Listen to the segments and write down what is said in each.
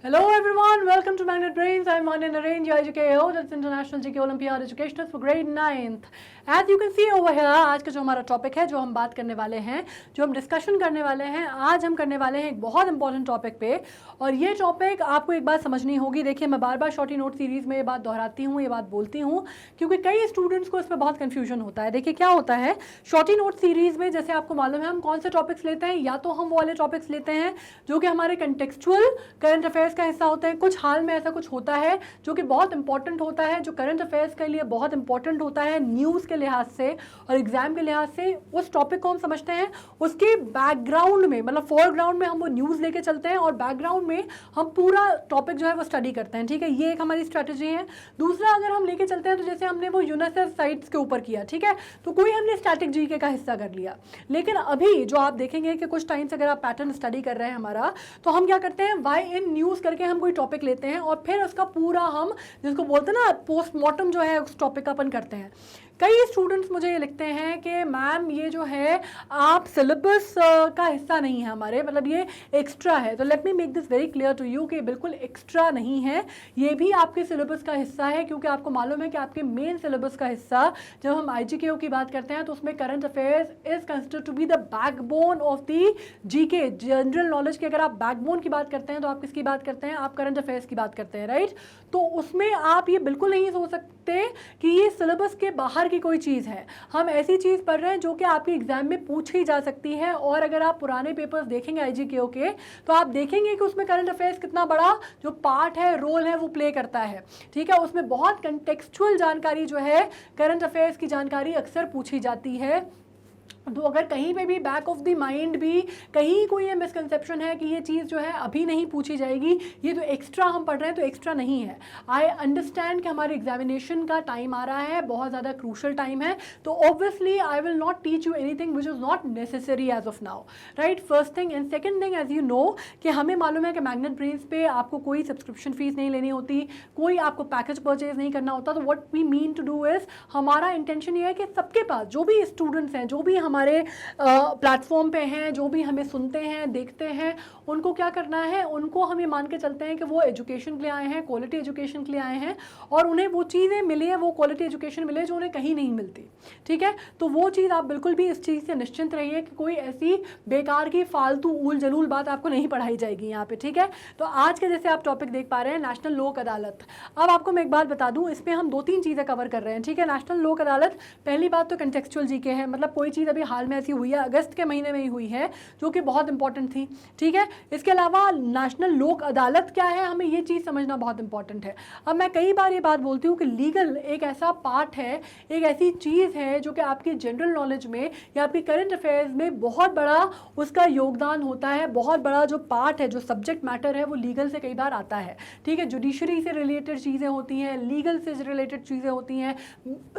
Hello everyone, welcome to Magnet Brains. I'm Manya Naren, your GK host at International GK Olympiad Educationist for grade 9th. As you can see over here, आज का जो हमारा topic है, जो हम बात करने वाले हैं, जो हम डिस्कशन करने वाले हैं, आज हम करने वाले हैं एक बहुत इंपॉर्टेंट टॉपिक पे। और ये टॉपिक आपको एक बात समझनी होगी। देखिए, मैं बार बार शॉर्टी नोट सीरीज़ में ये बात दोहराती हूँ, ये बात बोलती हूँ, क्योंकि कई स्टूडेंट्स को इसमें बहुत कन्फ्यूजन होता है। देखिए क्या होता है, शॉर्टी नोट सीरीज़ में जैसे आपको मालूम है हम कौन से टॉपिक्स लेते हैं, या तो हम वो वाले टॉपिक्स लेते हैं जो कि हमारे कंटेक्चुअल करंट अफेयर्स का हिस्सा होते हैं। कुछ हाल में ऐसा कुछ होता है जो कि बहुत इंपॉर्टेंट होता है, जो करंट अफेयर्स के लिए बहुत इंपॉर्टेंट होता है न्यूज़ के लिहाज से और एग्जाम के लिहाज से। उस टॉपिक को हम समझते हैं, उसके बैकग्राउंड में, मतलब फोरग्राउंड में हम वो न्यूज़ लेके चलते हैं और बैकग्राउंड में हम पूरा टॉपिक जो है वो स्टडी करते हैं। ठीक है, ये एक हमारी स्ट्रैटेजी है। दूसरा, अगर हम लेके चलते हैं तो जैसे हमने वो यूनिसेफ साइट्स के ऊपर किया, ठीक है, तो कोई हमने स्टैटिक जीके का हिस्सा कर लिया। लेकिन अभी जो आप देखेंगे कि कुछ टाइम से अगर आप पैटर्न स्टडी कर रहे हैं हमारा, तो हम क्या करते हैं, वाई इन न्यूज़ करके हम कोई टॉपिक लेते हैं और फिर उसका पूरा हम, जिसको बोलते हैं ना, पोस्टमार्टम जो है उस टॉपिक का अपन करते हैं। कई स्टूडेंट्स मुझे ये लिखते हैं कि मैम ये जो है आप सिलेबस का हिस्सा नहीं है हमारे, मतलब ये एक्स्ट्रा है। तो let me make this very clear to you कि बिल्कुल एक्स्ट्रा नहीं है, ये भी आपके सिलेबस का हिस्सा है। क्योंकि आपको मालूम है कि आपके मेन सिलेबस का हिस्सा, जब हम IGKO की बात करते हैं तो उसमें current affairs is considered to be the backbone of the GK, general knowledge की। अगर आप बैकबोन की बात करते हैं तो आप किसकी बात करते हैं, आप करंट अफेयर्स की बात करते हैं, राइट। तो उसमें आप ये बिल्कुल नहीं सोच सकते कि ये सिलेबस के बाहर की कोई चीज़ है। हम ऐसी चीज़ पढ़ रहे हैं जो कि आपके एग्जाम में पूछी जा सकती है। और अगर आप पुराने पेपर्स देखेंगे IGKO के, तो आप देखेंगे कि उसमें करंट अफेयर्स कितना बड़ा जो पार्ट है, रोल है, वो प्ले करता है। ठीक है, उसमें बहुत कंटेक्चुअल जानकारी जो है, करंट अफेयर्स की जानकारी अक्सर पूछी जाती है। तो अगर कहीं पे भी बैक ऑफ द माइंड भी कहीं कोई ये मिसकंसेप्शन है कि ये चीज़ जो है अभी नहीं पूछी जाएगी, ये तो एक्स्ट्रा हम पढ़ रहे हैं, तो एक्स्ट्रा नहीं है। आई अंडरस्टैंड कि हमारे एग्जामिनेशन का टाइम आ रहा है, बहुत ज़्यादा क्रूशल टाइम है, तो obviously I will not teach you anything which is not necessary as of now, right. First thing and second thing, as you know कि हमें मालूम है कि मैग्नेट ब्रेन्स पे आपको कोई सब्सक्रिप्शन फीस नहीं लेनी होती, कोई आपको पैकेज परचेज नहीं करना होता। तो what we mean to do is, हमारा इंटेंशन ये है कि सबके पास जो भी स्टूडेंट्स हैं, जो भी हमारे प्लेटफॉर्म पे हैं, जो भी हमें सुनते हैं, देखते हैं, उनको क्या करना है, उनको हम ये मान के चलते हैं कि वो एजुकेशन के लिए आए हैं, क्वालिटी एजुकेशन के लिए आए हैं, और उन्हें वो चीज़ें मिले हैं, वो क्वालिटी एजुकेशन मिले जो उन्हें कहीं नहीं मिलती। ठीक है, तो वो चीज़ आप बिल्कुल भी इस चीज़ से निश्चिंत रहिए कि कोई ऐसी बेकार की फालतू ऊल जलूल बात आपको नहीं पढ़ाई जाएगी यहाँ पे। ठीक है, तो आज के जैसे आप टॉपिक देख पा रहे हैं, नेशनल लोक अदालत। अब आपको मैं एक बात बता दूँ, इसमें हम 2-3 चीज़ें कवर कर रहे हैं। ठीक है, नेशनल लोक अदालत, पहली बात तो कंटेक्चुअल जीके है, मतलब कोई चीज़ अभी हाल में ऐसी हुई है, अगस्त के महीने में ही हुई है, जो कि बहुत इंपॉर्टेंट थी। ठीक है, इसके अलावा नेशनल लोक अदालत क्या है, हमें ये चीज़ समझना बहुत इंपॉर्टेंट है। अब मैं कई बार ये बात बोलती हूँ कि लीगल एक ऐसा पार्ट है, एक ऐसी चीज़ है जो कि आपकी जनरल नॉलेज में या आपकी करंट अफेयर्स में बहुत बड़ा उसका योगदान होता है। बहुत बड़ा जो पार्ट है, जो सब्जेक्ट मैटर है, वो लीगल से कई बार आता है। ठीक है, जुडिशरी से रिलेटेड चीज़ें होती हैं, लीगल से रिलेटेड चीज़ें होती हैं,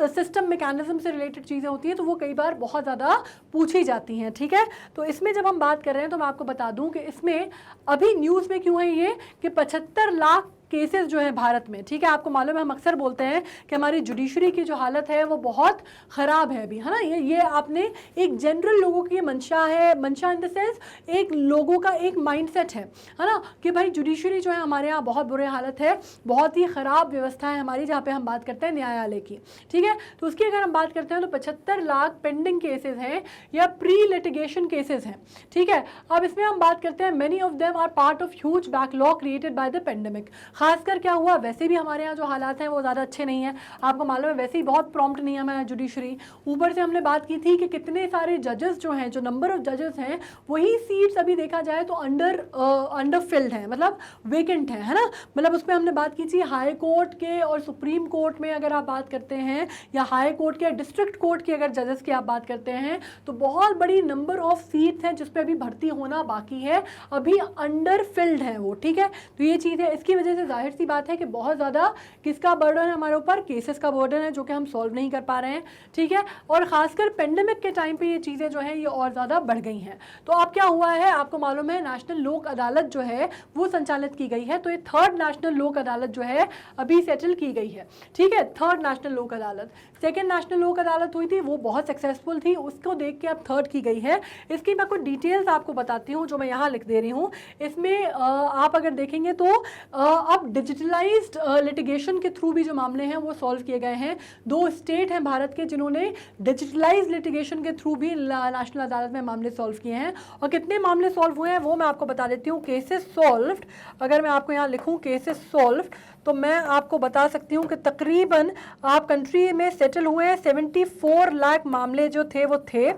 सिस्टम मैकेनिज्म से रिलेटेड चीज़ें होती हैं, तो वो कई बार बहुत ज़्यादा पूछी जाती हैं। ठीक है, तो इसमें जब हम बात कर रहे हैं तो मैं आपको बता दूं कि इसमें अभी न्यूज़ में क्यों है ये कि 75 लाख केसेस जो है भारत में। ठीक है, आपको मालूम है, हम अक्सर बोलते हैं कि हमारी जुडिशरी की जो हालत है वो बहुत ख़राब है अभी, है ना। ये आपने एक जनरल लोगों की मंशा है, मंशा इन द सेंस एक लोगों का एक माइंडसेट है ना, कि भाई जुडिशरी जो है हमारे यहाँ बहुत बुरे हालत है, बहुत ही ख़राब व्यवस्था है हमारी, जहाँ पे हम बात करते हैं न्यायालय की। ठीक है, तो उसकी अगर हम बात करते हैं तो 75 लाख पेंडिंग केसेस हैं या प्री लिटिगेशन केसेस हैं। ठीक है, अब इसमें हम बात करते हैं, many of them are part of huge backlog created by the pandemic. खासकर क्या हुआ, वैसे भी हमारे यहाँ जो हालात हैं वो ज़्यादा अच्छे नहीं हैं, आपको मालूम है, वैसे ही बहुत प्रॉम्प्ट नहीं है हमारा जुडिशरी। ऊपर से हमने बात की थी कि कितने सारे जजेस जो हैं, जो नंबर ऑफ जजेस हैं, वही सीट्स अभी देखा जाए तो अंडर फिल्ड हैं, मतलब वेकेंट है ना। मतलब उसमें हमने बात की थी हाई कोर्ट के और सुप्रीम कोर्ट में अगर आप बात करते हैं, या हाई कोर्ट के, डिस्ट्रिक्ट कोर्ट के अगर जजेस की आप बात करते हैं, तो बहुत बड़ी नंबर ऑफ सीट्स हैं जिसपे अभी भर्ती होना बाकी है, अभी अंडर फिल्ड है वो। ठीक है, तो ये चीज़ है, इसकी वजह से जाहिर सी बात है कि बहुत ज़्यादा किसका बर्डन है हमारे ऊपर, केसेस का बर्डन है जो कि हम सॉल्व नहीं कर पा रहे हैं, ठीक है। और ख़ासकर पेंडेमिक के टाइम पे ये चीज़ें जो हैं ये और ज़्यादा बढ़ गई हैं। तो अब क्या हुआ है, आपको मालूम है नेशनल लोक अदालत जो है वो संचालित की गई है। तो ये थर्ड नेशनल लोक अदालत जो है अभी सेटल की गई है, ठीक है, थर्ड नेशनल लोक अदालत। सेकेंड नेशनल लोक अदालत हुई थी वो बहुत सक्सेसफुल थी, उसको देख के अब थर्ड की गई है। इसकी मैं कुछ डिटेल्स आपको बताती हूँ जो मैं यहाँ लिख दे रही हूँ। इसमें आप अगर देखेंगे तो अब डिजिटलाइज्ड लिटिगेशन के थ्रू भी जो मामले हैं वो सॉल्व किए गए हैं। 2 स्टेट हैं भारत के जिन्होंने डिजिटलाइज्ड लिटिगेशन के थ्रू भी नेशनल अदालत में मामले सॉल्व किए हैं। और कितने मामले सॉल्व हुए हैं वो मैं आपको बता देती हूँ। केसेस सॉल्व्ड, अगर मैं आपको यहाँ लिखूँ केसेस सॉल्व्ड, तो मैं आपको बता सकती हूँ कि तकरीबन आप कंट्री में सेटल हुए हैं 74 लाख मामले जो थे वो थे,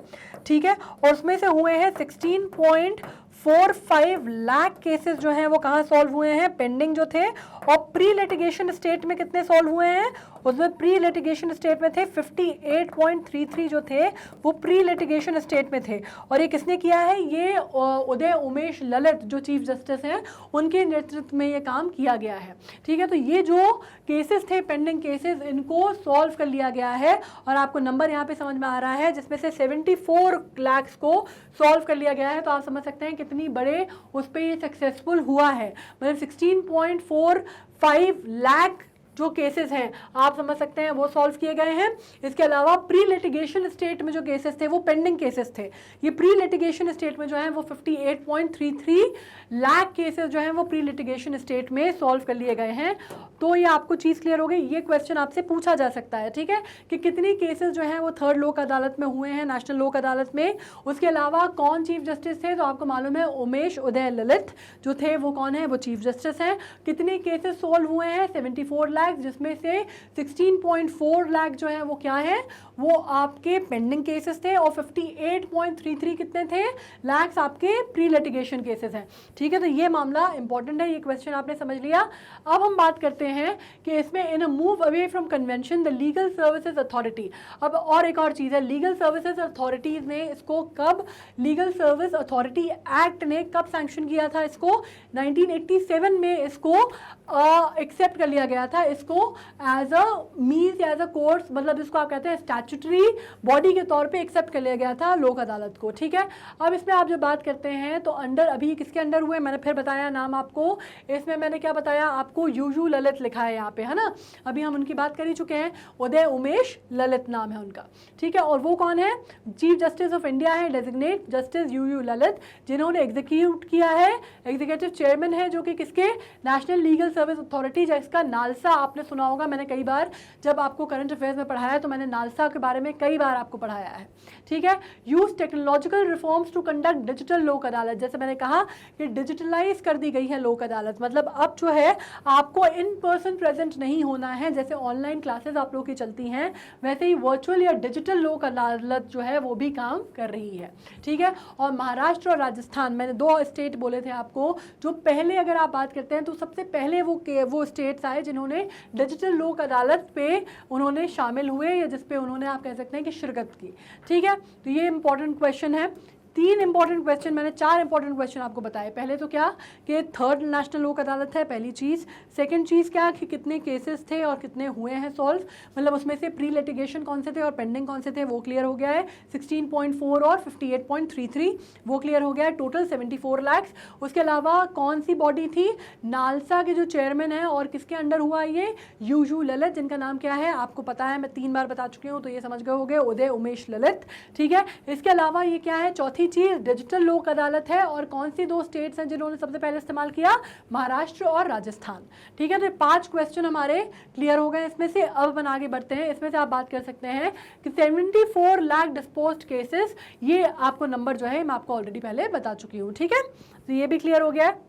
ठीक है। और उसमें से हुए हैं 16.45 लाख केसेस जो हैं वो कहाँ सॉल्व हुए हैं, पेंडिंग जो थे। और प्री लिटिगेशन स्टेट में कितने सॉल्व हुए हैं, उसमें प्री लिटिगेशन स्टेट में थे 58.33 जो थे वो प्री लिटिगेशन स्टेट में थे। और ये किसने किया है, ये उदय उमेश ललित जो चीफ जस्टिस हैं उनके नेतृत्व में ये काम किया गया है, ठीक है। तो ये जो केसेस थे पेंडिंग केसेस इनको सॉल्व कर लिया गया है। और आपको नंबर यहाँ पे समझ में आ रहा है जिसमें से 74 लाख को सॉल्व कर लिया गया है। तो आप समझ सकते हैं कितनी बड़े उस पर ये सक्सेसफुल हुआ है। मतलब 16.45 लाख जो केसेस हैं आप समझ सकते हैं वो सॉल्व किए गए हैं। इसके अलावा प्री लिटिगेशन स्टेट में जो केसेस थे वो पेंडिंग केसेस थे। ये प्री लिटिगेशन स्टेट में जो है वो 58.33 लाख केसेस जो हैं वो प्री लिटिगेशन स्टेट में सॉल्व कर लिए गए हैं। तो ये आपको चीज़ क्लियर हो गई। ये क्वेश्चन आपसे पूछा जा सकता है, ठीक है, कि कितने केसेस जो हैं वो थर्ड लोक अदालत में हुए हैं, नेशनल लोक अदालत में। उसके अलावा कौन चीफ जस्टिस थे, तो आपको मालूम है उमेश उदय ललित जो थे वो कौन है, वो चीफ जस्टिस हैं। कितने केसेस सॉल्व हुए हैं, 74 लाख, जिसमें से 16.4 लाख जो है वो क्या है, वो आपके पेंडिंग केसेस थे। और 58.33 कितने थे लैक्स आपके प्री लिटिगेशन केसेस हैं, ठीक है। तो ये मामला इंपॉर्टेंट है, ये क्वेश्चन आपने समझ लिया। अब हम बात करते हैं कि इसमें in a move away from convention the legal services authority. अब और एक और चीज़ है, लीगल सर्विसेज अथॉरिटीज़ ने इसको कब, लीगल सर्विस अथॉरिटी एक्ट ने कब सैंक्शन किया था इसको, 1987 में इसको एक्सेप्ट कर लिया गया था, इसको as a means as a course, मतलब इसको आप कहते हैं स्टैट्यूटरी बॉडी के तौर पे एक्सेप्ट कर लिया गया था लोक अदालत को, ठीक है। अब इसमें आप जब बात करते हैं तो अंडर, अभी किसके अंडर हुए, मैंने फिर बताया नाम आपको, इसमें मैंने क्या बताया आपको, यूयू ललित लिखा है यहाँ पे, है ना, अभी हम उनकी बात कर ही चुके हैं, उदय उमेश ललित नाम है उनका, ठीक है। और वो कौन है, चीफ जस्टिस ऑफ इंडिया है, डेजिग्नेट जस्टिस यूयू ललित, जिन्होंने एग्जीक्यूट किया है, एग्जीक्यूटिव चेयरमैन है जो कि किसके, नेशनल लीगल सर्विस अथॉरिटी, जिसका नालसा आपने सुना होगा। मैंने कई बार जब आपको करंट अफेयर्स में पढ़ाया तो मैंने नालसा के बारे में कई बार आपको पढ़ाया है, ठीक है। Use technological reforms to conduct digital Lok Adalat, जैसे मैंने कहा कि डिजिटलाइज कर दी गई है लोक अदालत, मतलब अब जो है आपको इन पर्सन प्रेजेंट नहीं होना है, जैसे ऑनलाइन क्लासेस आप लोग की चलती हैं वैसे ही वर्चुअल या डिजिटल लोक अदालत जो है वो भी काम कर रही है, ठीक है। और महाराष्ट्र और राजस्थान, मैंने 2 स्टेट बोले थे आपको, जो पहले अगर आप बात करते हैं तो सबसे पहले वो स्टेट्स आए जिन्होंने डिजिटल लोक अदालत पे उन्होंने शामिल हुए, या जिस पे उन्होंने आप कह सकते हैं कि शिरकत की, ठीक है। तो ये इंपॉर्टेंट क्वेश्चन है। 3 इंपॉर्टेंट क्वेश्चन, मैंने 4 इंपॉर्टेंट क्वेश्चन आपको बताए। पहले तो क्या कि थर्ड नेशनल लोक अदालत है, पहली चीज़। सेकंड चीज़ क्या कि कितने केसेस थे और कितने हुए हैं सॉल्व, मतलब उसमें से प्री लिटिगेशन कौन से थे और पेंडिंग कौन से थे, वो क्लियर हो गया है। 16.4 और 58.33 वो क्लियर हो गया है, टोटल 74 लाख। उसके अलावा कौन सी बॉडी थी, नालसा के जो चेयरमैन है, और किसके अंडर हुआ ये, यूयू ललित, जिनका नाम क्या है आपको पता है, मैं 3 बार बता चुकी हूँ तो ये समझ गए होंगे, उदय उमेश ललित, ठीक है। इसके अलावा ये क्या है, चौथी चीज डिजिटल लोक अदालत है। और कौन सी 2 स्टेट्स हैं जिन्होंने सबसे पहले इस्तेमाल किया, महाराष्ट्र और राजस्थान, ठीक है। तो 5 क्वेश्चन हमारे क्लियर हो गए इसमें से। अब अपन आगे बढ़ते हैं, इसमें से आप बात कर सकते हैं कि 74 लाख डिस्पोज्ड केसेस, ये आपको नंबर जो है मैं आपको ऑलरेडी पहले बता चुकी हूँ, ठीक है। तो ये भी क्लियर हो गया है।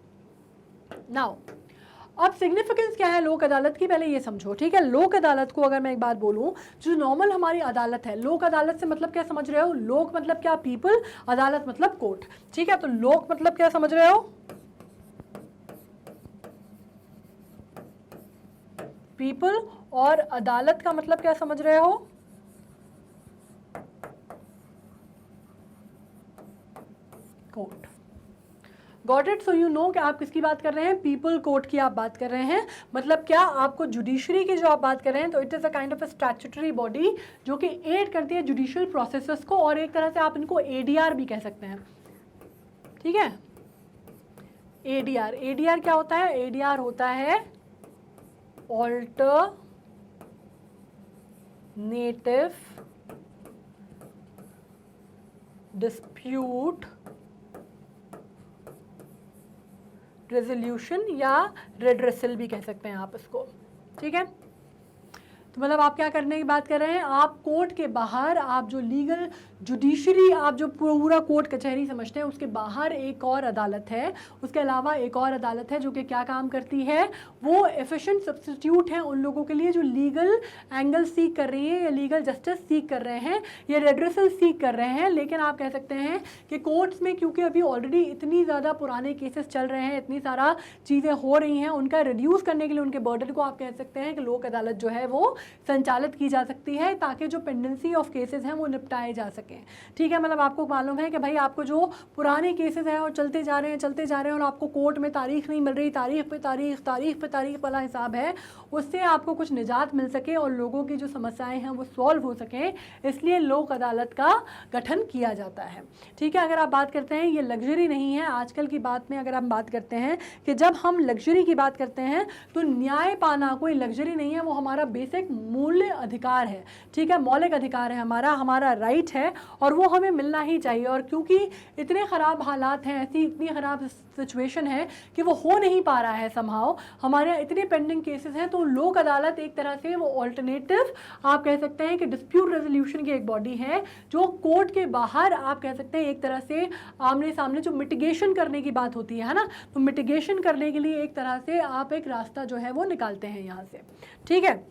नाउ अब सिग्निफिकेंस क्या है लोक अदालत की, पहले ये समझो, ठीक है। लोक अदालत को अगर मैं एक बात बोलूं, जो नॉर्मल हमारी अदालत है, लोक अदालत से मतलब क्या समझ रहे हो, लोक मतलब क्या, पीपल, अदालत मतलब कोर्ट, ठीक है। तो लोक मतलब क्या समझ रहे हो, पीपल, और अदालत का मतलब क्या समझ रहे हो, court. Got it? So you know कि आप किसकी बात कर रहे हैं, पीपल कोर्ट की आप बात कर रहे हैं। मतलब क्या आपको जुडिशरी की जो आप बात कर रहे हैं, तो it is a kind of a statutory body जो कि एड करती है जुडिशियल प्रोसेसेस को, और एक तरह से आप इनको एडीआर भी कह सकते हैं, ठीक है। एडीआर, एडीआर क्या होता है, एडीआर होता है अल्टरनेटिव डिस्प्यूट रेजोल्यूशन या रेड्रेसल भी कह सकते हैं आप इसको, ठीक है। तो मतलब आप क्या करने की बात कर रहे हैं, आप कोर्ट के बाहर, आप जो लीगल जुडिशरी, आप जो पूरा कोर्ट कचहरी समझते हैं, उसके बाहर एक और अदालत है, उसके अलावा एक और अदालत है जो कि क्या काम करती है, वो एफिशिएंट सब्स्टिट्यूट है उन लोगों के लिए जो लीगल एंगल सीख कर रही है या लीगल जस्टिस सीख कर रहे हैं या रेड्रेसल सीख कर रहे हैं। लेकिन आप कह सकते हैं कि कोर्ट्स में क्योंकि अभी ऑलरेडी इतनी ज़्यादा पुराने केसेस चल रहे हैं, इतनी सारा चीज़ें हो रही हैं, उनका रिड्यूस करने के लिए उनके बर्डन को आप कह सकते हैं कि लोक अदालत जो है वो संचालित की जा सकती है ताकि जो पेंडेंसी ऑफ केसेस हैं वो निपटाए जा सकें, ठीक है। मतलब आपको मालूम है कि भाई आपको जो पुराने केसेस हैं और चलते जा रहे हैं और आपको कोर्ट में तारीख नहीं मिल रही, तारीख पे तारीख वाला हिसाब है, उससे आपको कुछ निजात मिल सके और लोगों की जो समस्याएं हैं वो सॉल्व हो सकें, इसलिए लोक अदालत का गठन किया जाता है, ठीक है। अगर आप बात करते हैं, ये लग्जरी नहीं है आजकल की बात में, अगर हम बात करते हैं कि जब हम लग्जरी की बात करते हैं तो न्याय पाना कोई लग्जरी नहीं है, वो हमारा बेसिक मूल्य अधिकार है, ठीक है, मौलिक अधिकार है, हमारा राइट है और वो हमें मिलना ही चाहिए। और क्योंकि इतने ख़राब हालात हैं, ऐसी इतनी ख़राब सिचुएशन है कि वो हो नहीं पा रहा है समहाउ, हमारे इतने पेंडिंग केसेस हैं, तो लोक अदालत एक तरह से वो ऑल्टरनेटिव आप कह सकते हैं कि डिस्प्यूट रेजोल्यूशन की एक बॉडी है जो कोर्ट के बाहर आप कह सकते हैं एक तरह से आमने सामने जो मिटिगेशन करने की बात होती है ना, तो मिटिगेशन करने के लिए एक तरह से आप एक रास्ता जो है वो निकालते हैं यहाँ से, ठीक है।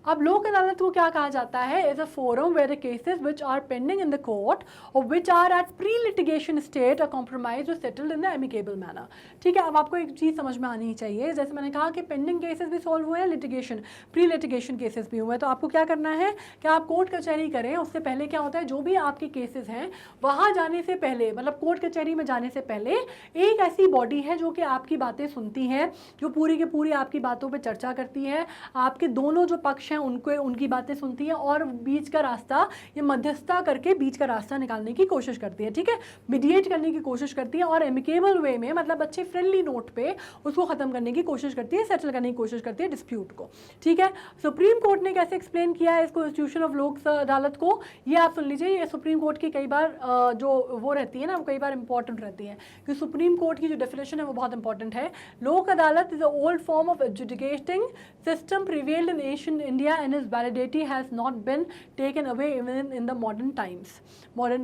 अब लोक अदालत को क्या कहा जाता है, is a forum where the cases which are pending in the court और which are at pre litigation state और कॉम्प्रोमाइज और settled in the amicable manner, ठीक है। अब आपको एक चीज़ समझ में आनी चाहिए, जैसे मैंने कहा कि पेंडिंग केसेस भी सॉल्व हुए हैं, लिटिगेशन प्री लिटिगेशन केसेस भी हुए हैं, तो आपको क्या करना है कि आप कोर्ट कचहरी करें, उससे पहले क्या होता है, जो भी आपके केसेस हैं वहाँ जाने से पहले, मतलब कोर्ट कचहरी में जाने से पहले एक ऐसी बॉडी है जो कि आपकी बातें सुनती है, जो पूरी की पूरी आपकी बातों पर चर्चा करती है, आपके दोनों जो पक्ष उनको उनकी बातें सुनती है और बीच का रास्ता या मध्यस्थता करके बीच का रास्ता निकालने की कोशिश करती है, ठीक है, मीडिएट करने की कोशिश करती है और एमिकेबल वे में, मतलब अच्छे फ्रेंडली नोट पे उसको खत्म करने की कोशिश करती है, सेटल करने की कोशिश करती है डिस्प्यूट को, ठीक है। सुप्रीम कोर्ट ने कैसे एक्सप्लेन किया है इसको, इंस्टीट्यूशन ऑफ लोक अदालत को, ये आप सुन लीजिए। ये सुप्रीम कोर्ट की कई बार जो वो रहती है ना, वो कई बार इंपॉर्टेंट रहती है, कि सुप्रीम कोर्ट की जो डेफिनेशन है वो बहुत इंपॉर्टेंट है। लोक अदालत is a old form of adjudicating system prevailed in Asian India and its validity has not been taken away even in the modern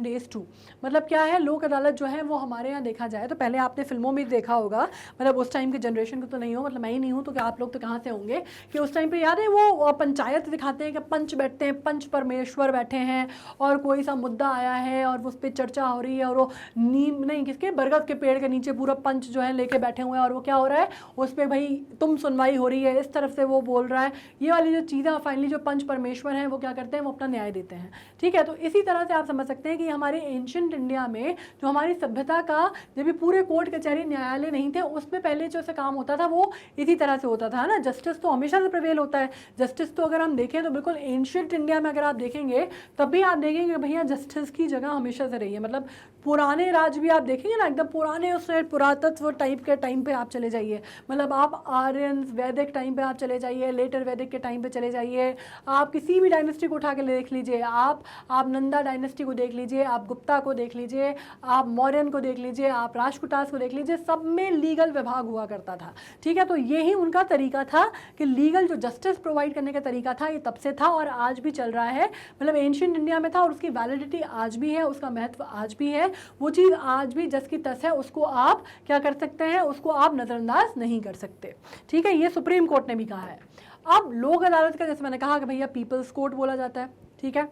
days too। मतलब क्या है, लोक अदालत जो है वो हमारे यहाँ देखा जाए तो पहले आपने फिल्मों में देखा होगा, मतलब उस टाइम के जनरेशन को तो नहीं हो, मतलब मैं ही नहीं हूँ तो क्या आप लोग तो कहाँ से होंगे, कि उस टाइम पे याद है वो पंचायत दिखाते हैं कि पंच बैठते हैं, पंच परमेश्वर बैठे हैं और कोई सा मुद्दा आया है और उस पर चर्चा हो रही है और वो नीम नहीं किसके बरगद के पेड़ के नीचे पूरा पंच जो है लेके बैठे हुए हैं और वो क्या हो रहा है, उस पर भाई तुम सुनवाई हो रही है, इस तरफ से वो बोल रहा है, ये वाली जो चीज़ें फाइनली जो पंच परमेश्वर हैं वो क्या करते हैं, वो अपना न्याय देते हैं, ठीक है। तो इसी तरह से आप समझ सकते हैं कि हमारे एंशिएंट इंडिया में जो हमारी सभ्यता का जब भी पूरे कोर्ट कचहरी न्यायालय नहीं थे, उसमें पहले जो से काम होता था वो इसी तरह से होता था ना, जस्टिस तो हमेशा से प्रिवेल होता है। जस्टिस तो अगर हम देखें तो बिल्कुल एंशिएंट इंडिया में अगर आप देखेंगे तब भी आप देखेंगे भैया जस्टिस की जगह हमेशा से रही है, मतलब पुराने राज भी आप देखेंगे ना, एकदम पुराने उसमें पुरातत्व टाइप के टाइम पे आप चले जाइए, मतलब आप आर्यन वैदिक टाइम पे आप चले जाइए, लेटर वैदिक के टाइम पे चले जाइए, आप किसी भी डायनेस्टी को उठा के देख लीजिए, आप नंदा डायनेस्टी को देख लीजिए, आप गुप्ता को देख लीजिए, आप मौर्यन को देख लीजिए, आप राजकुटास को देख लीजिए, सब में लीगल विभाग हुआ करता था, ठीक है। तो यही उनका तरीका था कि लीगल जो जस्टिस प्रोवाइड करने का तरीका था ये तब से था और आज भी चल रहा है, मतलब एंशिएंट इंडिया में था और उसकी वैलिडिटी आज भी है, उसका महत्व आज भी है, वो चीज़ आज भी जस की तस है, उसको आप क्या कर सकते हैं, उसको आप नज़रअंदाज नहीं कर सकते, ठीक है। ये सुप्रीम कोर्ट ने भी कहा है। अब लोक अदालत का जैसे मैंने कहा कि भैया पीपल्स कोर्ट बोला जाता है, ठीक है।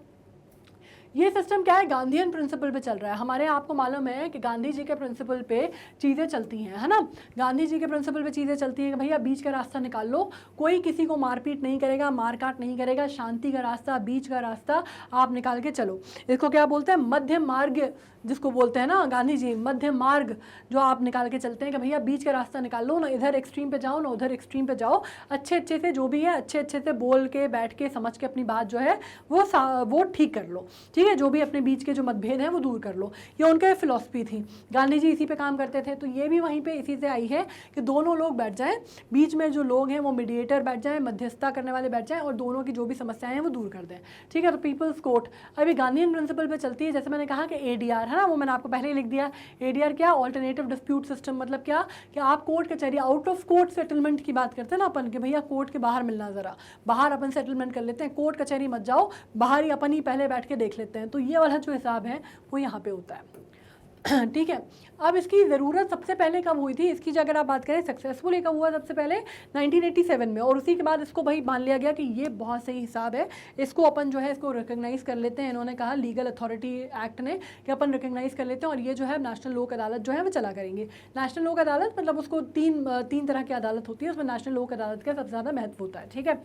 ये सिस्टम क्या है, गांधीयन प्रिंसिपल पे चल रहा है। हमारे यहाँ आपको मालूम है कि गांधी जी के प्रिंसिपल पे चीज़ें चलती हैं, है ना। गांधी जी के प्रिंसिपल पे चीज़ें चलती हैं कि भैया बीच का रास्ता निकाल लो, कोई किसी को मारपीट नहीं करेगा, मारकाट नहीं करेगा, शांति का रास्ता, बीच का रास्ता आप निकाल के चलो। इसको क्या बोलते हैं, मध्य मार्ग जिसको बोलते हैं ना गांधी जी, मध्य मार्ग जो आप निकाल के चलते हैं कि भैया बीच का रास्ता निकाल लो, ना इधर एक्सट्रीम पे जाओ ना उधर एक्सट्रीम पे जाओ, अच्छे अच्छे से जो भी है अच्छे अच्छे से बोल के बैठ के समझ के अपनी बात जो है वो ठीक कर लो, ठीक है। जो भी अपने बीच के जो मतभेद हैं वो दूर कर लो, ये उनका फिलॉसफी थी। गांधी जी इसी पे काम करते थे, तो ये भी वहीं पे इसी से आई है कि दोनों लोग बैठ जाएं, बीच में जो लोग हैं वो मीडिएटर बैठ जाएं, मध्यस्थता करने वाले बैठ जाएं और दोनों की जो भी समस्याएं हैं वो दूर कर दें, ठीक है। तो पीपल्स कोर्ट अभी गांधीयन प्रिंसिपल पे चलती है। जैसे मैंने कहा कि ADR है ना, वो मैंने आपको पहले ही लिख दिया। ADR क्या, ऑल्टरनेटिव डिस्प्यूट सिस्टम, मतलब क्या कि आप कोर्ट कचहरी, आउट ऑफ कोर्ट सेटलमेंट की बात करते हैं ना अपन कि भैया कोर्ट के बाहर मिलना, ज़रा बाहर अपन सेटलमेंट कर लेते हैं, कोर्ट कचहरी मत जाओ, बाहर ही अपन ही पहले बैठ के देख लेते हैं। तो ये वाला जो हिसाब है वो यहाँ पे होता है, ठीक है। अब इसकी ज़रूरत सबसे पहले कब हुई थी, इसकी अगर आप बात करें सक्सेसफुल कब हुआ सबसे पहले 1987 में, और उसी के बाद इसको भाई मान लिया गया कि ये बहुत सही हिसाब है, इसको अपन जो है इसको रिकग्नाइज़ कर लेते हैं। इन्होंने कहा लीगल अथॉरिटी एक्ट ने कि अपन रिकग्नाइज़ कर लेते हैं और ये जो है नेशनल लोक अदालत जो है वो चला करेंगे। नेशनल लोक अदालत मतलब उसको तीन तरह की अदालत होती है, उसमें नेशनल लोक अदालत का सबसे ज़्यादा महत्व होता है, ठीक है।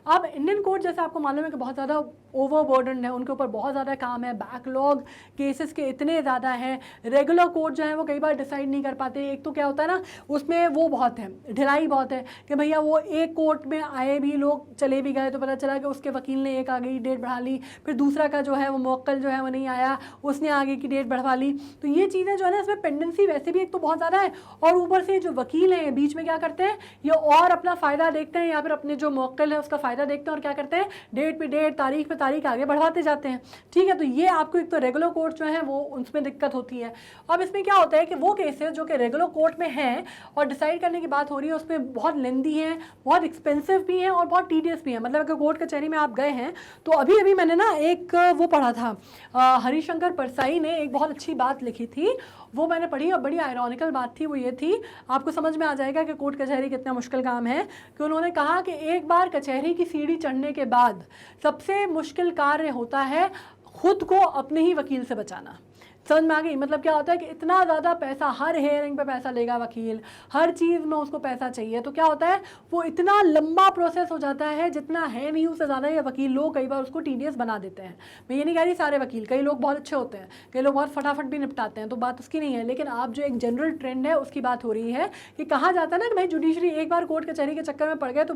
अब इंडियन कोर्ट जैसे आपको मालूम है कि बहुत ज़्यादा ओवरबर्डन है, उनके ऊपर बहुत ज़्यादा काम है, बैकलॉग केसेस के इतने ज़्यादा हैं, रेगुलर कोर्ट जो है वो कई बार डिसाइड नहीं कर पाते। एक तो क्या होता है ना, उसमें वो बहुत है, ढिलाई बहुत है कि भैया वो एक कोर्ट में आए भी लोग चले भी गए तो पता चला कि उसके वकील ने एक आगे की डेट बढ़ा ली, फिर दूसरा का जो है वो मुवक्किल जो है वो नहीं आया, उसने आगे की डेट बढ़वा ली। तो ये चीज़ें जो है ना, इसमें पेंडेंसी वैसे भी एक तो बहुत ज़्यादा है, और ऊपर से जो वकील हैं बीच में क्या करते हैं, ये और अपना फ़ायदा देखते हैं या फिर अपने जो मुवक्किल है उसका फ़ायदा देखते हैं और क्या करते हैं, डेट पे डेट, तारीख पे तारीख आगे बढ़वाते जाते हैं, ठीक है। तो ये आपको एक तो रेगुलर कोर्ट जो है वो उसमें दिक्कत होती है। अब इसमें क्या होता है कि वो केसेस जो कि रेगुलर कोर्ट में हैं और डिसाइड करने की बात हो रही है उसमें बहुत लेंदी हैं, बहुत एक्सपेंसिव भी हैं और बहुत टीडियस भी हैं। मतलब अगर कोर्ट कचहरी में आप गए हैं तो अभी मैंने ना एक वो पढ़ा था, हरिशंकर परसाई ने एक बहुत अच्छी बात लिखी थी, वो मैंने पढ़ी और बड़ी आयरॉनिकल बात थी। वो ये थी, आपको समझ में आ जाएगा कि कोर्ट कचहरी कितना मुश्किल काम है, कि उन्होंने कहा कि एक बार कचहरी की सीढ़ी चढ़ने के बाद सबसे मुश्किल कार्य होता है खुद को अपने ही वकील से बचाना। समझ में आ गई? मतलब क्या होता है कि इतना ज़्यादा पैसा, हर हेयरिंग पे पैसा लेगा वकील, हर चीज़ में उसको पैसा चाहिए, तो क्या होता है वो इतना लंबा प्रोसेस हो जाता है, जितना है नहीं उससे ज़्यादा ये वकील लोग कई बार उसको टीडियस बना देते हैं। मैं ये नहीं कह रही सारे वकील, कई लोग बहुत अच्छे होते हैं, कई लोग बहुत फटाफट भी निपटाते हैं, तो बात उसकी नहीं है। लेकिन आप जो एक जनरल ट्रेंड है उसकी बात हो रही है कि कहा जाता है ना कि भाई जुडिशरी एक बार कोर्ट कचहरी के चक्कर में पड़ गए तो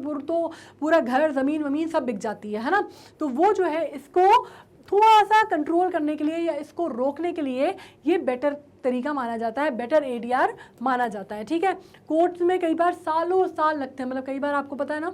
पूरा घर, ज़मीन वमीन सब बिक जाती है ना। तो वो जो है इसको थोड़ा सा कंट्रोल करने के लिए या इसको रोकने के लिए ये बेटर तरीका माना जाता है, बेटर ADR माना जाता है, ठीक है। कोर्ट्स में कई बार सालों साल लगते हैं, मतलब कई बार आपको पता है ना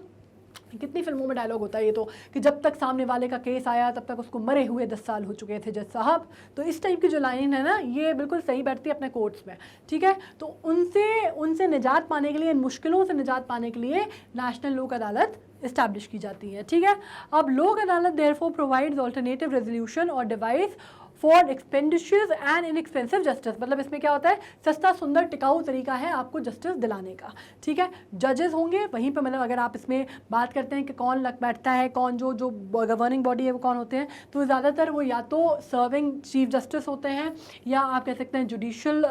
कितनी फिल्मों में डायलॉग होता है ये तो, कि जब तक सामने वाले का केस आया तब तक उसको मरे हुए 10 साल हो चुके थे जज साहब। तो इस टाइप की जो लाइन है ना, ये बिल्कुल सही बैठती है अपने कोर्ट्स में, ठीक है। तो उनसे निजात पाने के लिए, इन मुश्किलों से निजात पाने के लिए नेशनल लोक अदालत इस्टेब्लिश की जाती है, ठीक है। अब लोक अदालत देयरफॉर प्रोवाइड्स अल्टरनेटिव रेजोल्यूशन और device for expenditures and inexpensive justice. मतलब इसमें क्या होता है, सस्ता सुंदर टिकाऊ तरीका है आपको जस्टिस दिलाने का, ठीक है। जजेस होंगे वहीं पे, मतलब अगर आप इसमें बात करते हैं कि कौन लग बैठता है, कौन जो गवर्निंग बॉडी है वो कौन होते हैं, तो ज़्यादातर वो या तो सर्विंग चीफ जस्टिस होते हैं या आप कह सकते हैं जुडिशल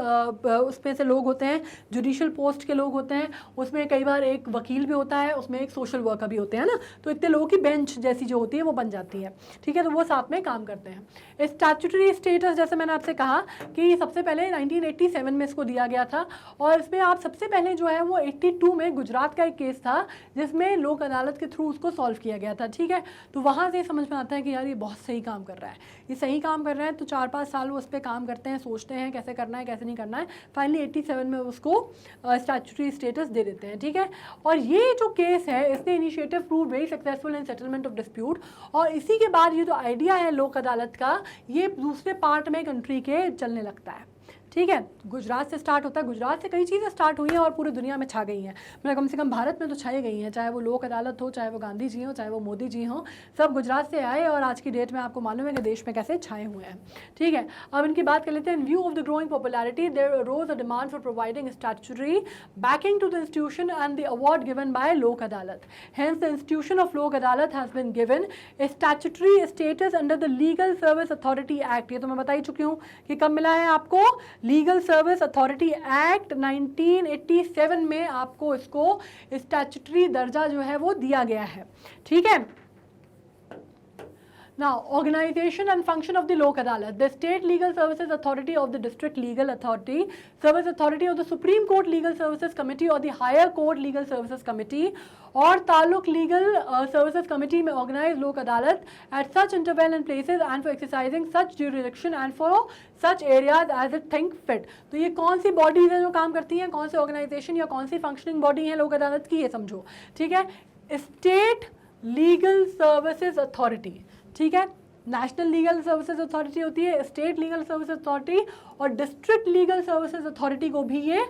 उसमें से लोग होते हैं, जुडिशल पोस्ट के लोग होते हैं। उसमें कई बार एक वकील भी होता है, उसमें एक सोशल वर्कर भी होते हैं ना, तो इतने लोगों की बेंच जैसी जो होती है वो बन जाती है, ठीक है। तो वो साथ में काम करते हैं। स्टैट्यूटरी स्टेटस जैसे मैंने आपसे कहा कि सबसे पहले 1987 में इसको दिया गया था, और इसमें आप सबसे पहले जो है वो 82 में गुजरात का एक केस था जिसमें लोक अदालत के थ्रू उसको सॉल्व किया गया था, ठीक है। तो वहाँ से समझ में आता है कि यार ये बहुत सही काम कर रहा है, ये सही काम कर रहा है। तो 4-5 साल वो उस पर काम करते हैं, सोचते हैं कैसे करना है कैसे नहीं करना है, फाइनली 87 में उसको स्टैट्यूटरी स्टेटस दे देते हैं, ठीक है। और ये जो केस है इसने initiative prove very successful in settlement of dispute, और इसी के बाद ये जो आइडिया है लोक अदालत का, ये दूसरे पार्ट में कंट्री के चलने लगता है, ठीक है, गुजरात से स्टार्ट होता है, गुजरात से कई चीज़ें स्टार्ट हुई हैं और पूरी दुनिया में छा गई हैं, मतलब कम से कम भारत में तो छाई गई हैं, चाहे वो लोक अदालत हो, चाहे वो गांधी जी हो, चाहे वो मोदी जी हो, सब गुजरात से आए और आज की डेट में आपको मालूम है कि देश में कैसे छाए हुए हैं। ठीक है, अब इनकी बात कर लेते हैं। In view of the growing popularity there arose a demand for providing statutory backing to the institution and the award given by Lok Adalat. Hence, the institution of Lok Adalat has been given a statutory status under the Legal Service Authority Act। ये तो मैं बता ही चुकी हूँ कि कब मिला है आपको, Legal Service Authority Act 1987 में आपको इसको statutory दर्जा जो है वो दिया गया है। ठीक है, Now, organization and function of the Lok Adalat. The State Legal Services Authority of the District Legal Authority, Service Authority of the Supreme Court Legal Services Committee or the Higher Court Legal Services Committee और taluk legal services committee में organise Lok Adalat at such interval and places and for exercising such jurisdiction and for such areas as it think fit. तो ये कौन सी bodies हैं जो काम करती हैं, कौन सी ऑर्गेनाइजेशन या कौन सी फंक्शनिंग बॉडी है लोक अदालत की, ये समझो। ठीक है, स्टेट लीगल सर्विसेज अथॉरिटी, ठीक है, नेशनल लीगल सर्विसेज अथॉरिटी होती है, स्टेट लीगल सर्विसेज अथॉरिटी और डिस्ट्रिक्ट लीगल सर्विसेज अथॉरिटी को भी ये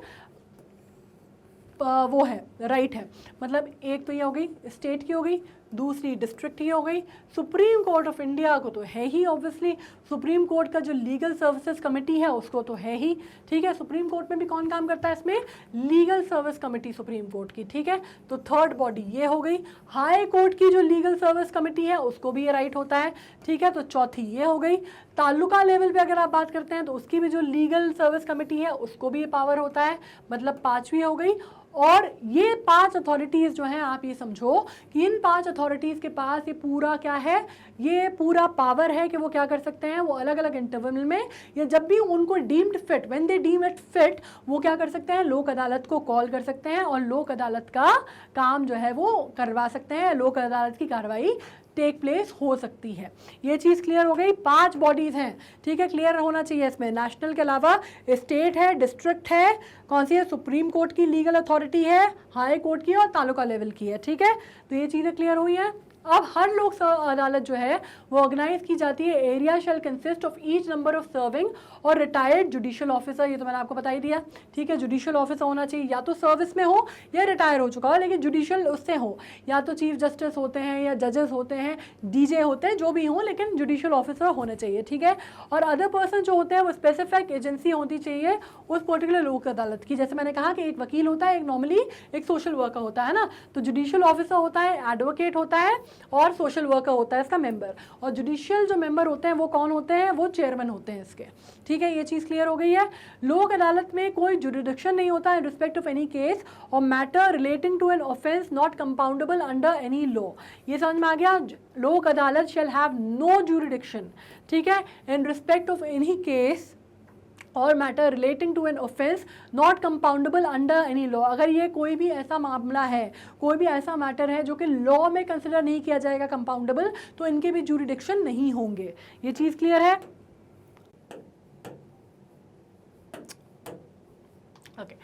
वो है, राइट है। मतलब एक तो ये हो गई स्टेट की हो गई, दूसरी डिस्ट्रिक्ट की हो गई, सुप्रीम कोर्ट ऑफ इंडिया को तो है ही ऑब्वियसली, सुप्रीम कोर्ट का जो लीगल सर्विसेज कमेटी है उसको तो है ही। ठीक है, सुप्रीम कोर्ट में भी कौन काम करता है इसमें, legal service committee supreme court की। ठीक है, तो थर्ड बॉडी ये हो गई। हाई कोर्ट की जो लीगल सर्विस कमेटी है उसको भी ये राइट होता है। ठीक है, तो चौथी ये हो गई। तालुका लेवल पे अगर आप बात करते हैं तो उसकी भी जो लीगल सर्विस कमेटी है उसको भी ये पावर होता है, मतलब पांचवी हो गई। और ये 5 अथॉरिटीज़ जो हैं, आप ये समझो कि इन 5 अथॉरिटीज़ के पास ये पूरा क्या है, ये पूरा पावर है कि वो क्या कर सकते हैं, वो अलग अलग इंटरवल में या जब भी उनको deemed fit, when they deem it fit, वो क्या कर सकते हैं, लोक अदालत को कॉल कर सकते हैं और लोक अदालत का काम जो है वो करवा सकते हैं, लोक अदालत की कार्रवाई टेक प्लेस हो सकती है। ये चीज़ क्लियर हो गई। 5 बॉडीज़ हैं, ठीक है, क्लियर होना चाहिए इसमें। नेशनल के अलावा स्टेट है, डिस्ट्रिक्ट है, कौन सी है, सुप्रीम कोर्ट की लीगल अथॉरिटी है, हाई कोर्ट की और तालुका लेवल की है। ठीक है, तो ये चीज़ें क्लियर हुई हैं। अब हर लोक अदालत जो है वो ऑर्गेनाइज की जाती है। Area shall consist of each number of serving और रिटायर्ड जुडिशियल ऑफिसर, ये तो मैंने आपको बता ही दिया। ठीक है, जुडिशियल ऑफिसर होना चाहिए, या तो सर्विस में हो या रिटायर हो चुका हो, लेकिन जुडिशियल उससे हो, या तो चीफ जस्टिस होते हैं या जजेस होते हैं, डीजे होते हैं, जो भी हो, लेकिन जुडिशियल ऑफिसर होने चाहिए। ठीक है, और अदर पर्सन जो होते हैं वो स्पेसिफिक एजेंसी होती चाहिए उस पर्टिकुलर लोक अदालत की। जैसे मैंने कहा कि एक वकील होता है, एक नॉर्मली एक सोशल वर्कर होता है ना, तो जुडिशियल ऑफिसर होता है, एडवोकेट होता है और सोशल वर्कर होता है इसका मेंबर। और जुडिशियल जो मेंबर होते हैं वो कौन होते हैं, वो चेयरमैन होते हैं इसके। ठीक है, ये चीज़ क्लियर हो गई है। लोक अदालत में कोई जुरिडिक्शन नहीं होता है in respect of any case और matter relating to an offence not compoundable under any law. ये समझ में आ गया, लोक अदालत शेल हैव नो जुरिडिक्शन, ठीक है, in respect of any case और matter relating to an offence not compoundable under any law. अगर ये कोई भी ऐसा मामला है, कोई भी ऐसा मैटर है जो कि लॉ में कंसिडर नहीं किया जाएगा कंपाउंडेबल, तो इनके भी जुरिडिक्शन नहीं होंगे। ये चीज़ क्लियर है। Okay,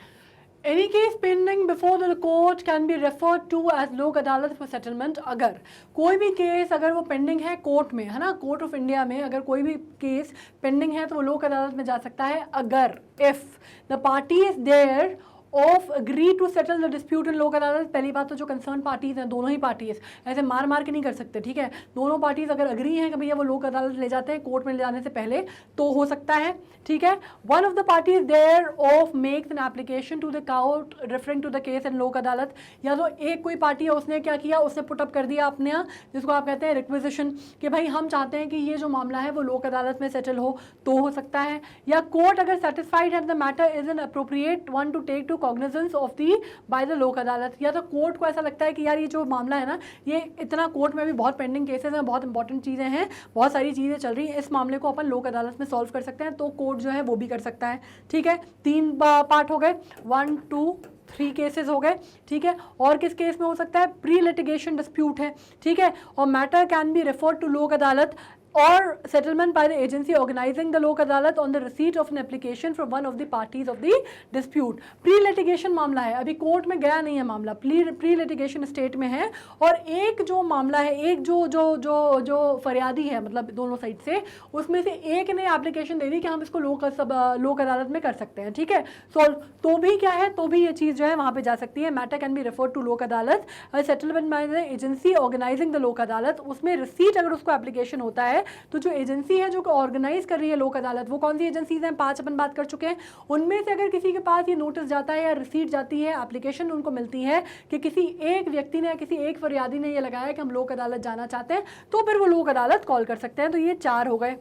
Any case pending before the court can be referred to as लोक अदालत for settlement। अगर कोई भी केस अगर वो पेंडिंग है कोर्ट में, है ना, कोर्ट ऑफ इंडिया में अगर कोई भी केस पेंडिंग है तो वो लोक अदालत में जा सकता है अगर if the party is thereof agree to settle the dispute in Lok Adalat. पहली बात तो जो कंसर्न पार्टीज हैं, दोनों ही पार्टीज ऐसे मार मार के नहीं कर सकते। ठीक है, दोनों पार्टीज अगर अग्री हैं कि भैया वो लोक अदालत ले जाते हैं कोर्ट में ले जाने से पहले, तो हो सकता है। ठीक है, one of the parties thereof makes an application to the court referring to the case in Lok Adalat. या तो एक कोई पार्टी है, उसने क्या किया, उसने पुटअप कर दिया अपने यहाँ, जिसको आप कहते हैं रिक्विजिशन, कि भाई हम चाहते हैं कि ये जो मामला है वो लोक अदालत में सेटल हो हो सकता है। या कोर्ट अगर सेटिस्फाइड है the matter is an appropriate one to take to cognizance of the by the Lok Adalat. या तो कोर्ट को ऐसा लगता है कि यार ये जो मामला है ना, ये इतना कोर्ट में भी बहुत पेंडिंग केसेस हैं, बहुत इंपॉर्टेंट चीज़ें हैं, बहुत सारी चीज़ें चल रही हैं, इस मामले को अपन लोक अदालत में सॉल्व कर सकते हैं, तो कोर्ट जो है वो भी कर सकता है। ठीक है, 3 पार्ट हो गए, 1 2 3 केसेस हो गए। ठीक है, और किस केस में हो सकता है, प्री लिटिगेशन डिस्प्यूट है। ठीक है, और matter can be referred to Lok Adalat or settlement by the agency organizing the लोक अदालत on the receipt of an application from one of the parties of the dispute। Pre litigation मामला है, अभी court में गया नहीं है मामला, प्री लिटिगेशन स्टेट में है, और एक जो मामला है, एक जो जो जो जो फरियादी है, मतलब दोनों साइड से, उसमें से एक ने एप्लीकेशन दे दी कि हम इसको लोक अदालत में कर सकते हैं, ठीक है। सो तो भी क्या है, तो भी ये चीज़ जो है वहाँ पे जा सकती है। Matter can be referred to Lok Adalat, settlement by the agency organising the Lok Adalat. उसमें रिसीट अगर उसको एप्लीकेशन होता है तो जो एजेंसी है जो ऑर्गेनाइज कर रही है लोक अदालत, वो कौन सी एजेंसीज हैं, 5 अपन बात कर चुके हैं। उनमें से अगर किसी के पास ये नोटिस जाता है या रिसीट जाती है, एप्लीकेशन उनको मिलती है कि किसी एक व्यक्ति ने या किसी एक फरियादी ने ये लगाया कि हम लोक अदालत जाना चाहते हैं, तो फिर वो लोक अदालत कॉल कर सकते हैं। तो ये 4 हो गए,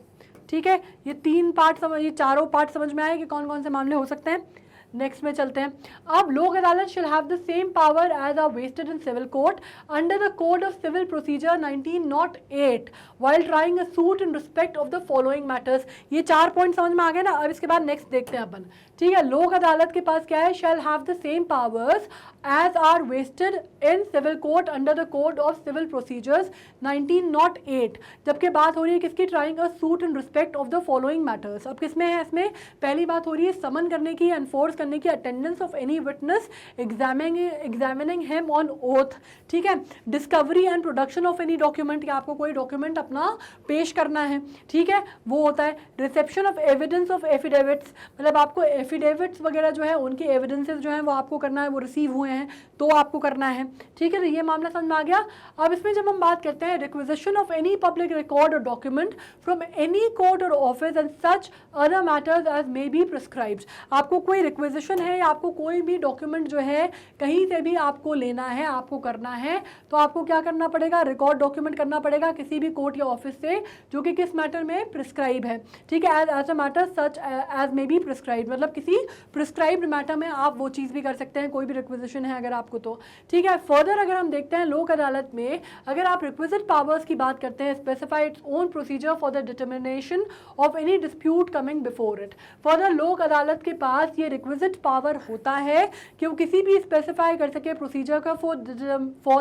ठीक है। ये 3 पार्ट ये चारों पार्ट समझ में आए कि कौन कौन से मामले हो सकते हैं। नेक्स्ट में चलते हैं। अब Lok Adalat shall have the same power as are vested in civil court under the code of civil procedure 1908 while trying a suit in respect of the following matters. ये 4 पॉइंट समझ में आ गए ना। अब इसके बाद नेक्स्ट देखते हैं अपन, ठीक है। लोक अदालत के पास क्या है, shall have the same powers as are vested in civil court under the code of civil procedures 1908। जबकि बात हो रही है किसकी, trying a suit in respect of the following matters. अब किसमें है, इसमें पहली बात हो रही है समन करने की, एनफोर्स करने की, attendance of any witness, examining him on oath, ठीक है। Discovery and production of any document, कि आपको कोई डॉक्यूमेंट अपना पेश करना है, ठीक है, वो होता है। Reception of evidence of affidavits, मतलब आपको एफिडेविट्स वगैरह जो है उनके एविडेंसेस जो है वो आपको करना है, वो रिसीव हुए हैं तो आपको करना है, ठीक है। तो ये मामला समझ में आ गया। अब इसमें जब हम बात करते हैं requisition of any public record और डॉक्यूमेंट फ्रॉम एनी कोर्ट और office and such other matters as may be prescribed. आपको कोई रिक्विजिशन है या आपको कोई भी डॉक्यूमेंट जो है कहीं से भी आपको लेना है, आपको करना है, तो आपको क्या करना पड़ेगा, रिकॉर्ड डॉक्यूमेंट करना पड़ेगा किसी भी कोर्ट या ऑफिस से जो कि किस मैटर में प्रिस्क्राइब है, ठीक है। As a matter such as may be prescribe, मतलब किसी प्रिस्क्राइब्ड मैटर में आप वो चीज़ भी कर सकते हैं, कोई भी रिक्विजिशन है अगर आपको, तो ठीक है। फर्दर अगर हम देखते हैं लोक अदालत में अगर आप रिक्विजिट पावर्स की बात करते हैं, specify its own procedure for the determination of any dispute coming before it. Further लोक अदालत के पास ये रिक्विजिट पावर होता है कि वो किसी भी स्पेसिफाई कर सके प्रोसीजर का for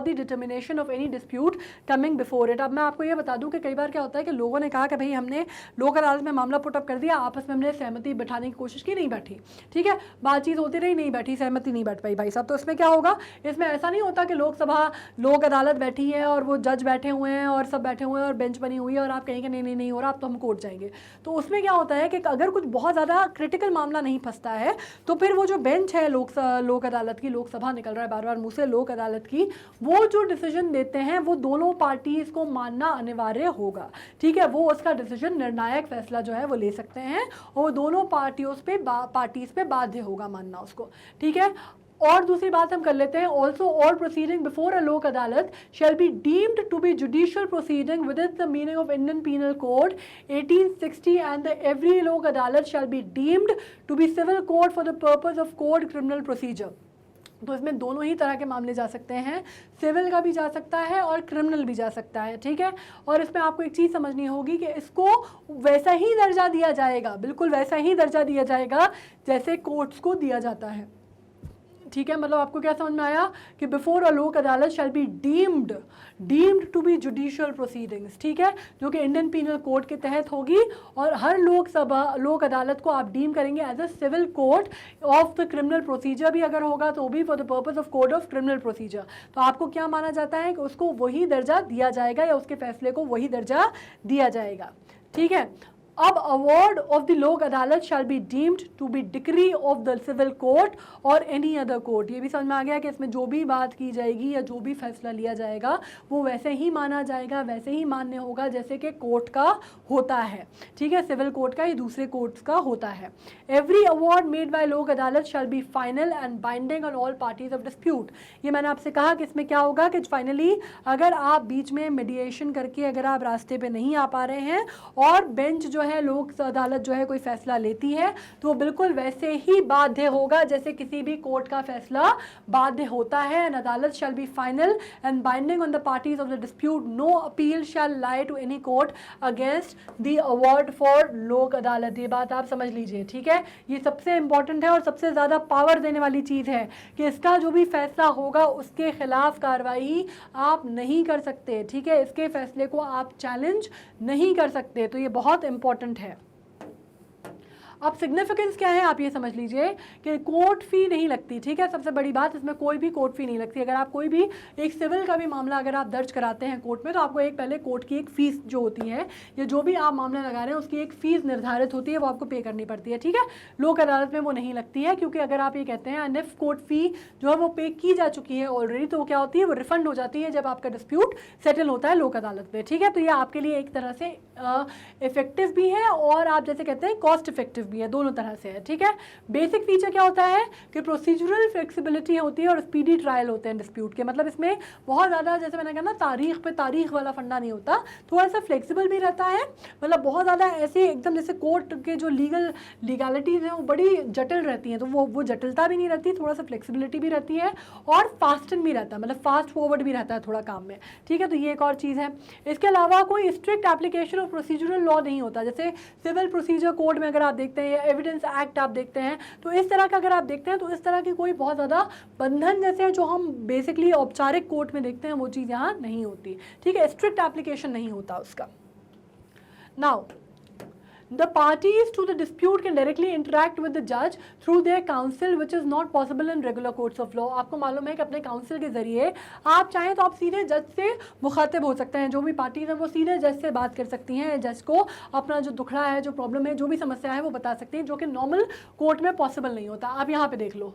the determination of any dispute coming before it. अब मैं आपको ये बता दूं कि कई बार क्या होता है कि लोगों ने कहा कि भाई हमने लोक अदालत में मामला पुटअप कर दिया, आपस में हमने सहमति बैठाने की कोशिश की, नहीं बैठी, ठीक है, बातचीत होती रही, नहीं बैठी, सहमति नहीं बैठ पाई भाई साहब। तो इसमें क्या होगा, इसमें ऐसा नहीं होता कि लोक अदालत बैठी है और वो जज बैठे हुए हैं और सब बैठे हुए हैं और बेंच बनी हुई है और आप कहेंगे नहीं नहीं नहीं हो रहा, आप तो हम कोर्ट जाएंगे। तो उसमें क्या होता है कि अगर कुछ बहुत ज़्यादा क्रिटिकल मामला नहीं फंसता है तो फिर वो जो बेंच है लोक अदालत की, लोकसभा निकल रहा है बार बार मुँह से, लोक अदालत की, वो जो डिसीजन देते हैं वो दोनों पार्टीज को मानना अनिवार्य होगा, ठीक है। वो उसका डिसीजन, निर्णायक फैसला जो है वो ले सकते हैं और दोनों पार्टीज पे बाध्य होगा मानना उसको, ठीक है। और दूसरी बात हम कर लेते हैं, also all proceeding before a Lok Adalat shall be deemed to be judicial proceeding within the meaning of Indian penal code 1860 and the every Lok Adalat shall be deemed to be civil code for the purpose of code criminal procedure. तो इसमें दोनों ही तरह के मामले जा सकते हैं, civil का भी जा सकता है और क्रिमिनल भी जा सकता है, ठीक है। और इसमें आपको एक चीज़ समझनी होगी कि इसको वैसा ही दर्जा दिया जाएगा, बिल्कुल वैसा ही दर्जा दिया जाएगा जैसे कोर्ट्स को दिया जाता है, ठीक है। मतलब आपको क्या समझ में आया कि before a Lok Adalat shall be deemed to be judicial proceedings, ठीक है, जो कि इंडियन पीनल कोड के तहत होगी। और हर लोक अदालत को आप डीम करेंगे as a civil court of the criminal procedure भी अगर होगा तो भी for the purpose of code of criminal procedure. तो आपको क्या माना जाता है कि उसको वही दर्जा दिया जाएगा या उसके फैसले को वही दर्जा दिया जाएगा, ठीक है। अब award of the Lok Adalat shall be deemed to be decree of the civil court और एनी अदर कोर्ट। ये भी समझ में आ गया कि इसमें जो भी बात की जाएगी या जो भी फैसला लिया जाएगा वो वैसे ही माना जाएगा, वैसे ही मान्य होगा जैसे कि कोर्ट का होता है, ठीक है, सिविल कोर्ट का ही दूसरे कोर्ट्स का होता है। Every award made by Lok Adalat shall be final and binding on all parties of dispute. ये मैंने आपसे कहा कि इसमें क्या होगा कि फाइनली अगर आप बीच में मीडिएशन करके अगर आप रास्ते पे नहीं आ पा रहे हैं और बेंच जो है लोक अदालत जो है कोई फैसला लेती है तो वो बिल्कुल वैसे ही बाध्य होगा जैसे किसी भी कोर्ट का फैसला बाध्य होता है। An Adalat shall be final and binding on the parties of the dispute, no appeal shall lie to any court against the award for Lok Adalat. ये बात आप समझ लीजिए, ठीक है। ये सबसे इंपॉर्टेंट है और सबसे ज़्यादा पावर देने वाली चीज़ है कि इसका जो भी फैसला होगा उसके खिलाफ कार्रवाई आप नहीं कर सकते, ठीक है। इसके फैसले को आप चैलेंज नहीं कर सकते, तो ये बहुत इंपॉर्टेंट है। अब सिग्निफिकेंस क्या है आप ये समझ लीजिए कि कोर्ट फी नहीं लगती, ठीक है। सबसे बड़ी बात, इसमें कोई भी कोर्ट फी नहीं लगती। अगर आप कोई भी एक सिविल का भी मामला अगर आप दर्ज कराते हैं कोर्ट में तो आपको एक पहले कोर्ट की एक फ़ीस जो होती है या जो भी आप मामला लगा रहे हैं उसकी एक फ़ीस निर्धारित होती है, वो आपको पे करनी पड़ती है, ठीक है। लोक अदालत में वो नहीं लगती है, क्योंकि अगर आप ये कहते हैं इफ कोर्ट फ़ी जो है वो पे की जा चुकी है ऑलरेडी तो वो क्या होती है, वो रिफंड हो जाती है जब आपका डिस्प्यूट सेटल होता है लोक अदालत में, ठीक है। तो ये आपके लिए एक तरह से इफेक्टिव भी है और आप जैसे कहते हैं कॉस्ट इफेक्टिव भी है, दोनों तरह से है, ठीक है। बेसिक फीचर क्या होता है कि प्रोसीजरल फ्लेक्सिबिलिटी होती है और स्पीडी ट्रायल होते हैं डिस्प्यूट के। मतलब इसमें बहुत ज़्यादा, जैसे मैंने कहा ना, तारीख पे तारीख वाला फंडा नहीं होता, थोड़ा सा फ्लेक्सिबल भी रहता है। मतलब बहुत ज़्यादा ऐसे एकदम जैसे कोर्ट के जो लीगलिटीज़ हैं वो बड़ी जटिल रहती हैं, तो वो जटिलता भी नहीं रहती, थोड़ा सा फ्लेक्सिबिलिटी भी रहती है और फास्टन भी रहता है, मतलब फास्ट फॉरवर्ड भी रहता है थोड़ा काम में, ठीक है। तो ये एक और चीज़ है। इसके अलावा कोई strict application of procedural law नहीं होता। जैसे सिविल प्रोसीजर कोड में अगर आप देखते हैं या एविडेंस एक्ट आप देखते हैं तो इस तरह का अगर आप देखते हैं तो इस तरह की कोई बहुत ज़्यादा बंधन जैसे जो हम बेसिकली औपचारिक कोर्ट में देखते हैं वो चीज़ यहाँ नहीं होती, ठीक है। स्ट्रिक्ट एप्लीकेशन नहीं होता उसका। Now the parties to the dispute can directly interact with the judge through their counsel which is not possible in regular courts of law। आपको मालूम है कि अपने काउंसिल के जरिए आप चाहें तो आप सीधे जज से मुखातिब हो सकते हैं। जो भी पार्टीज हैं वो सीधे जज से बात कर सकती हैं, जज को अपना जो दुखड़ा है, जो प्रॉब्लम है, जो भी समस्या है वो बता सकती हैं, जो कि नॉर्मल कोर्ट में पॉसिबल नहीं होता। आप यहाँ पे देख लो,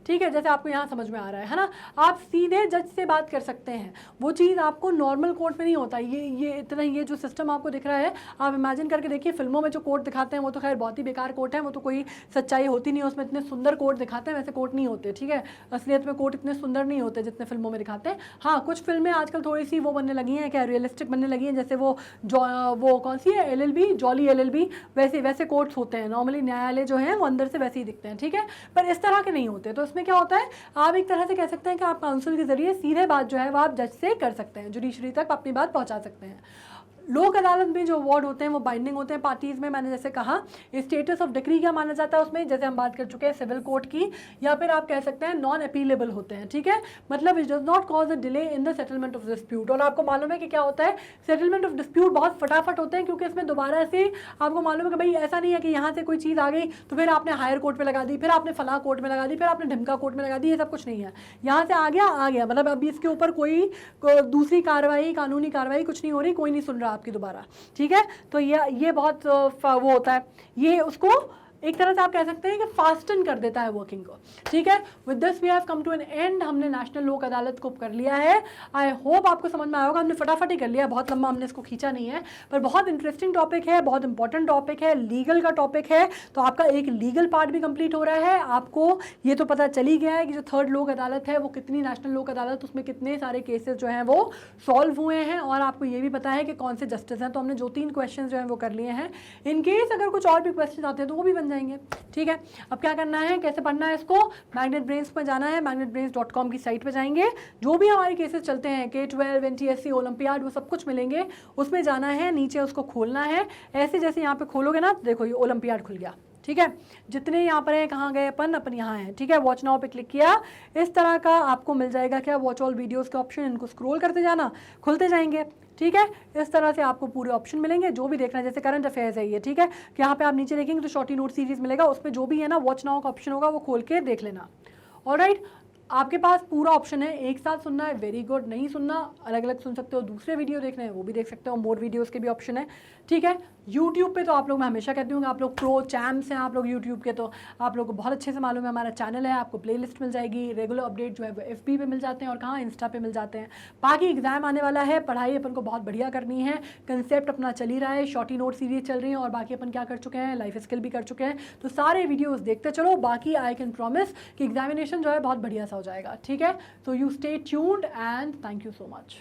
ठीक है, जैसे आपको यहाँ समझ में आ रहा है ना, आप सीधे जज से बात कर सकते हैं। वो चीज़ आपको नॉर्मल कोर्ट में नहीं होता। ये इतना ये जो सिस्टम आपको दिख रहा है, आप इमेजिन करके देखिए, फिल्मों में जो कोर्ट दिखाते हैं वो तो खैर बहुत ही बेकार कोर्ट है, वो तो कोई सच्चाई होती नहीं है उसमें। इतने सुंदर कोर्ट दिखाते हैं, वैसे कोर्ट नहीं होते, ठीक है। असलियत में कोर्ट इतने सुंदर नहीं होते जितने फिल्मों में दिखाते हैं। हाँ, कुछ फिल्में आजकल थोड़ी सी वो बनने लगी हैं, क्या रियलिस्टिक बनने लगी हैं, जैसे वो कौन सी है, LLB, जॉली LLB, वैसे कोर्ट्स होते हैं। नॉर्मली न्यायालय जो है वो अंदर से वैसे ही दिखते हैं, ठीक है, पर इस तरह के नहीं होते। तो इसमें क्या होता है, आप एक तरह से कह सकते हैं कि आप काउंसिल के जरिए सीधे बात जो है वो आप जज से कर सकते हैं, जुडिशरी तक अपनी बात पहुंचा सकते हैं। लोक अदालत में जो अवार्ड होते हैं वो बाइंडिंग होते हैं पार्टीज़ में। मैंने जैसे कहा स्टेटस ऑफ डिक्री क्या माना जाता है उसमें, जैसे हम बात कर चुके हैं सिविल कोर्ट की, या फिर आप कह सकते हैं नॉन अपीलेबल होते हैं, ठीक है। मतलब it does not cause a delay in the settlement of dispute. और आपको मालूम है कि क्या होता है, सेटलमेंट ऑफ डिस्प्यूट बहुत फटाफट होते हैं, क्योंकि इसमें दोबारा से आपको मालूम है कि भाई ऐसा नहीं है कि यहाँ से कोई चीज़ आ गई तो फिर आपने हायर कोर्ट में लगा दी, फिर आपने फलां कोर्ट में लगा दी, फिर आपने ढिमका कोर्ट में लगा दी, ये सब कुछ नहीं है। यहाँ से आ गया, मतलब अभी इसके ऊपर कोई दूसरी कार्रवाई, कानूनी कार्रवाई कुछ नहीं हो रही, कोई नहीं सुन रहा आपकी दोबारा, ठीक है। तो ये बहुत वो होता है, ये उसको एक तरह से आप कह सकते हैं कि फास्टन कर देता है वर्किंग को, ठीक है। With this we have come to an end. हमने नेशनल लोक अदालत को कर लिया है। आई होप आपको समझ में आया होगा। हमने फटाफट ही कर लिया, बहुत लंबा हमने इसको खींचा नहीं है, पर बहुत इंटरेस्टिंग टॉपिक है, बहुत इंपॉर्टेंट टॉपिक है, लीगल का टॉपिक है। तो आपका एक लीगल पार्ट भी कंप्लीट हो रहा है। आपको ये तो पता चल ही गया है कि जो थर्ड लोक अदालत है वो कितनी, नेशनल लोक अदालत, उसमें कितने सारे केसेस जो हैं वो सॉल्व हुए हैं, और आपको ये भी पता है कि कौन से जस्टिस हैं। तो हमने जो 3 क्वेश्चन जो हैं वो कर लिए हैं। इन केस अगर कुछ और भी क्वेश्चन आते हैं तो वो भी बन जाएंगे, ठीक है। अब क्या करना है, कैसे पढ़ना है इसको, मैग्नेट ब्रेन्स पर जाना है, magnetbrains.com की साइट पे जाएंगे, जो भी हमारे केसेस चलते हैं, K12, NTSC, ओलंपियाड, वो सब कुछ मिलेंगे, उसमें जाना है, नीचे उसको खोलना है। ऐसे जैसे यहाँ पे खोलोगे ना, देखो ये ओलंपियाड खुल गया, ठीक है। जितने यहाँ पर हैं, कहाँ गए अपन यहाँ हैं, ठीक है। वॉच नाउ पे क्लिक किया, इस तरह का आपको मिल जाएगा क्या, वॉच ऑल वीडियोस के ऑप्शन, इनको स्क्रॉल करते जाना, खुलते जाएंगे, ठीक है। इस तरह से आपको पूरे ऑप्शन मिलेंगे, जो भी देखना है, जैसे करंट अफेयर्स है ये, ठीक है। कि यहाँ पे आप नीचे देखेंगे तो शॉर्टी नोट सीरीज मिलेगा, उसमें जो भी है ना वॉच नाउ का ऑप्शन होगा वो खोल के देख लेना। ऑलराइट, आपके पास पूरा ऑप्शन है, एक साथ सुनना है, वेरी गुड। नहीं सुनना, अलग अलग सुन सकते हो, दूसरे वीडियो देखने हैं वो भी देख सकते हो, मोर वीडियोस के भी ऑप्शन है, ठीक है। यूट्यूब पे तो आप लोग, मैं हमेशा कहती हूँ कि आप लोग प्रो चैम्प्स हैं, आप लोग यूट्यूब के, तो आप लोग को बहुत अच्छे से मालूम है हमारा चैनल है, आपको प्लेलिस्ट मिल जाएगी, रेगुलर अपडेट जो है वो FB पे मिल जाते हैं, और कहाँ, इंस्टा पे मिल जाते हैं। बाकी एग्जाम आने वाला है, पढ़ाई अपन को बहुत बढ़िया करनी है, कंसेप्ट अपना चल ही रहा है, शॉर्टी नोट सीरीज चल रही है, और बाकी अपन क्या कर चुके हैं, लाइफ स्किल भी कर चुके हैं। तो सारे वीडियोज़ देखते चलो, बाकी आई कैन प्रॉमिस कि एग्जामिनेशन जो है बहुत बढ़िया सा हो जाएगा, ठीक है। So you stay tuned and thank you so much.